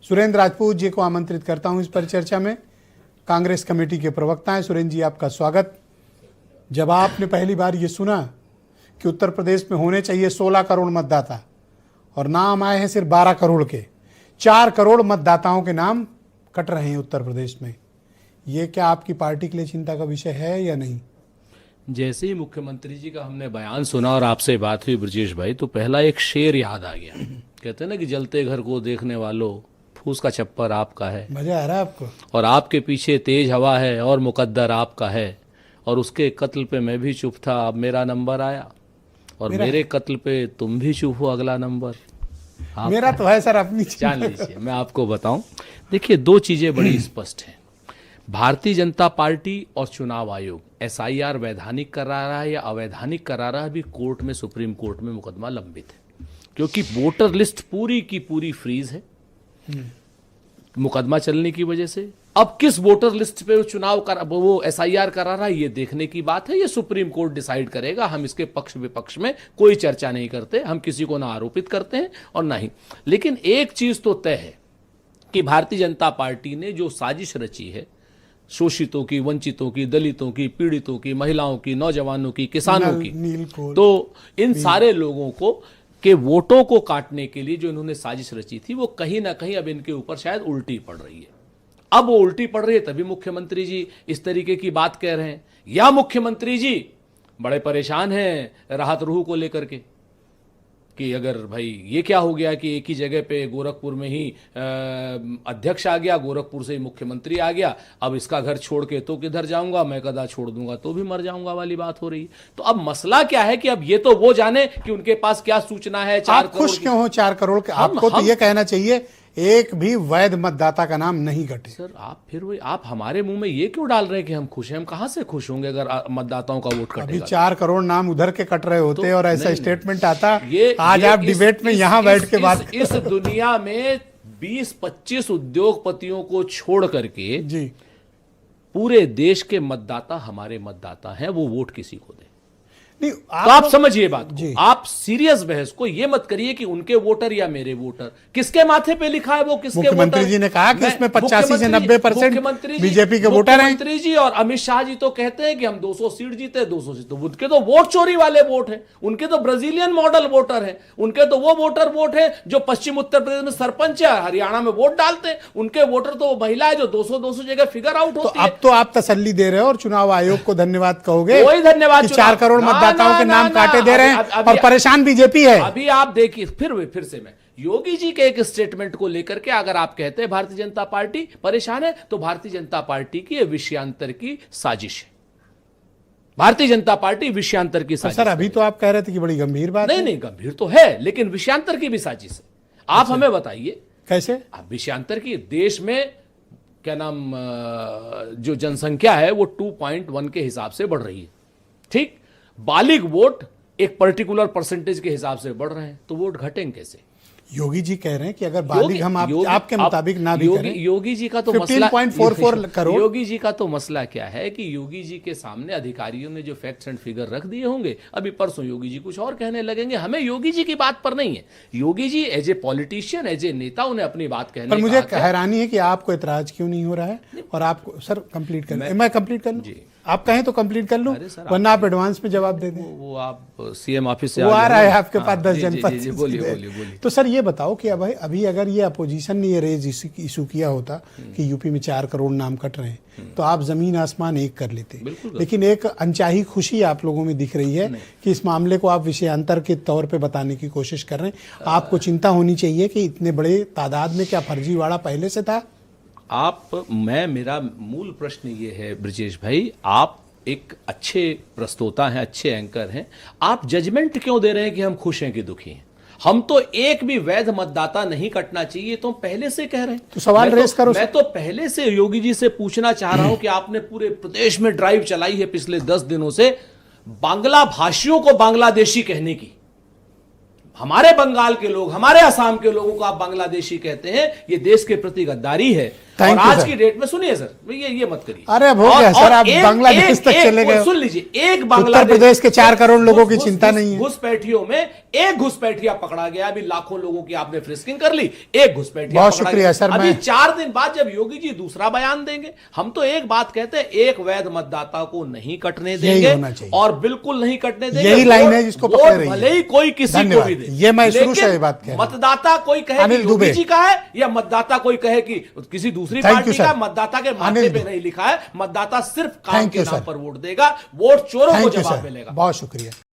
सुरेंद्र राजपूत जी को आमंत्रित करता हूं इस परिचर्चा में। कांग्रेस कमेटी के प्रवक्ता हैं। सुरेंद्र जी, आपका स्वागत। जब आपने पहली बार ये सुना कि उत्तर प्रदेश में होने चाहिए 16 करोड़ मतदाता और नाम आए हैं सिर्फ 12 करोड़ के, 4 करोड़ मतदाताओं के नाम कट रहे हैं उत्तर प्रदेश में, ये क्या आपकी पार्टी के लिए चिंता का विषय है या नहीं? जैसे ही मुख्यमंत्री जी का हमने बयान सुना और आपसे बात हुई ब्रजेश भाई, तो पहला एक शेर याद आ गया। कहते हैं ना कि जलते घर को देखने वालों, फूस का छप्पर आपका है। मजा आ रहा है आपको? और आपके पीछे तेज हवा है और मुकद्दर आपका है। और उसके कत्ल पे मैं भी चुप था, अब मेरा नंबर आया। और मेरे कत्ल पे तुम भी चुप हो, अगला नंबर मेरा तो है सर, अपनी जान लीजिए। मैं आपको बताऊं, देखिए दो चीजें बड़ी स्पष्ट हैं। भारतीय जनता पार्टी और चुनाव आयोग SIR वैधानिक करा रहा है या अवैधानिक करा रहा है, अभी कोर्ट में, सुप्रीम कोर्ट में मुकदमा लंबित है, क्योंकि वोटर लिस्ट पूरी की पूरी फ्रीज है मुकदमा चलने की वजह से। अब किस वोटर लिस्ट पे वो SIR करा रहा है, ये देखने की बात है। ये सुप्रीम कोर्ट डिसाइड करेगा। हम इसके पक्ष विपक्ष में कोई चर्चा नहीं करते, हम किसी को ना आरोपित करते हैं और ना ही। लेकिन एक चीज तो तय है कि भारतीय जनता पार्टी ने जो साजिश रची है, शोषितों की, वंचितों की, दलितों की, पीड़ितों की, महिलाओं की, नौजवानों की, किसानों की, तो इन सारे लोगों को के वोटों को काटने के लिए जो इन्होंने साजिश रची थी, वो कहीं ना कहीं अब इनके ऊपर शायद उल्टी पड़ रही है। अब वो उल्टी पड़ रही है तभी मुख्यमंत्री जी इस तरीके की बात कह रहे हैं, या मुख्यमंत्री जी बड़े परेशान हैं राहत रूह को लेकर के कि अगर भाई ये क्या हो गया कि एक ही जगह पे गोरखपुर में ही अध्यक्ष आ गया, गोरखपुर से ही मुख्यमंत्री आ गया, अब इसका घर छोड़ के तो किधर जाऊंगा, मैं कदा छोड़ दूंगा तो भी मर जाऊंगा वाली बात हो रही है। तो अब मसला क्या है कि अब ये तो वो जाने कि उनके पास क्या सूचना है। 4 करोड़ खुश क्यों हो 4 करोड़ के? आपको तो ये कहना चाहिए एक भी वैध मतदाता का नाम नहीं कटे। सर आप हमारे मुंह में ये क्यों डाल रहे हैं कि हम खुश हैं? हम कहां से खुश होंगे अगर मतदाताओं का वोट कटेगा? अभी 4 करोड़ नाम उधर के कट रहे होते और ऐसा स्टेटमेंट आता, आज आप डिबेट में यहां बैठ के बात। इस दुनिया में 20-25 उद्योगपतियों को छोड़ करके जी पूरे देश के मतदाता हमारे मतदाता हैं, वो वोट किसी को दे। नहीं, तो आप समझिए बात को, आप सीरियस बहस को ये मत करिए कि उनके वोटर या मेरे वोटर, किसके माथे पे लिखा है वो किसके वोटर। मुख्यमंत्री जी ने कहा कि इसमें 85 से 90% बीजेपी के वोटर हैं। मुख्यमंत्री जी और अमित शाह जी तो कहते हैं कि हम 200 सीट जीते, 200 सीट, तो उनके तो वोट चोरी वाले वोट हैं, उनके तो ब्राजीलियन मॉडल वोटर हैं, उनके तो वो वोटर वोट है जो पश्चिम उत्तर प्रदेश में सरपंच है, हरियाणा में वोट डालते हैं, उनके वोटर तो वो महिला है जो 200 जगह फिगर आउट होती है। अब तो आप तसल्ली दे रहे हो और चुनाव आयोग को धन्यवाद कहोगे? कोई धन्यवाद, 4 करोड़ मतदाताओं के नाम काटे दे रहे हैं और परेशान बीजेपी है। अभी आप देखिए, फिर से मैं योगी जी के एक स्टेटमेंट को लेकर के, अगर आप कहते हैं भारतीय जनता पार्टी परेशान है, तो भारतीय जनता पार्टी की विषयांतर की साजिश है। भारतीय जनता पार्टी विषयांतर की साजिश। सर अभी तो आप कह रहे थे कि बड़ी गंभीर बात है। नहीं, गंभीर तो है, लेकिन विषयांतर की भी साजिश है। आप हमें बताइए कैसे? विषयांतर की, देश में क्या नाम, जो जनसंख्या है वो 2.1 के हिसाब से बढ़ रही है, ठीक। बालिग वोट एक पर्टिकुलर परसेंटेज के हिसाब से बढ़ रहे हैं, तो वोट घटेंगे कैसे? योगी जी कह रहे हैं कि अगर बालिग हम आपके मुताबिक ना भी करें, योगी जी का तो 15.44 करोड़। योगी जी का तो मसला क्या है कि योगी जी के सामने अधिकारियों ने जो फैक्ट्स एंड फिगर रख दिए होंगे, अभी परसों योगी जी कुछ और कहने लगेंगे। हमें योगी जी की बात पर नहीं है। Yogi ji as a politician, as a नेता, उन्हें अपनी बात कहने। पर मुझे हैरानी है कि आपको एतराज क्यों नहीं हो रहा है। और आपको सर कंप्लीट कर, मैं कंप्लीट कर लूं? आप कहें तो कंप्लीट कर लूं, वरना आप एडवांस में जवाब दे दें। वो आप सीएम ऑफिस से वो आ रहा है आपके पास 10 जनपद। बोलिए। तो सर ये बताओ कि अभी अगर ये अपोजिशन ने ये रेज इशू किया होता कि यूपी में 4 करोड़ नाम कट रहे हैं, तो आप जमीन आसमान एक कर लेते। लेकिन एक अनचाही खुशी आप लोगों में दिख रही है कि इस मामले को आप विषयांतर के तौर पे बताने की कोशिश कर रहे हैं। आपको चिंता होनी चाहिए कि इतने बड़े तादाद में क्या फर्जीवाड़ा पहले से था? मेरा मूल प्रश्न ये है ब्रजेश भाई, आप एक अच्छे प्रस्तोता हैं, अच्छे एंकर हैं, आप जजमेंट क्यों दे रहे हैं कि हम खुश हैं कि दुखी हैं? हम तो एक भी वैध मतदाता नहीं कटना चाहिए तो पहले से कह रहे हैं। तो सवाल रेस करो। मैं तो पहले से योगी जी से पूछना चाह रहा हूं कि आपने पूरे प्रदेश में ड्राइव चलाई है पिछले 10 दिनों से बांग्ला भाषियों को बांग्लादेशी कहने की। हमारे बंगाल के लोग, हमारे असम के लोगों को आप बांग्लादेशी कहते हैं, ये देश के प्रति गद्दारी है। Thank और you, आज sir. की डेट में सुनिए सर, ये मत करिए। अरे अब हो गया सर, आप बांग्लादेश तक चले गए। सुन लीजिए, एक उत्तर बांग्लादेश प्रदेश के 4 करोड़ लोगों की चिंता नहीं है। घुसपैठियों में एक घुसपैठिया पकड़ा गया, अभी लाखों लोगों की आपने फ्रिस्किंग कर ली, एक घुसपैठिया बहुत पकड़ा शुक्रिया गया। सर, अभी मैं 4 दिन बाद जब योगी जी दूसरा बयान देंगे, हम तो एक बात कहते हैं, एक वैध मतदाता को नहीं कटने यही देंगे होना चाहिए। और बिल्कुल नहीं कटने देंगे। यही लाइन है जिसको वोट पकड़ रही है। भले ही कोई किसी को धन्यवाद। भी दे, ये मैं शुरू से लेकिन ये बात कह रहा हूं। मतदाता कोई कहे कि अनिल योगी दुबे। जी का है, या मतदाता कोई कहे कि किसी दूसरी Thank you, पार्टी का, sir. मतदाता के माथे अनिल पे दुबे। नहीं लिखा है। मतदाता सिर्फ काम Thank के you, नाम sir. पर वोट देगा, वोट चोरों को थैंक यू जवाब सर, मिलेगा। बहुत शुक्रिया।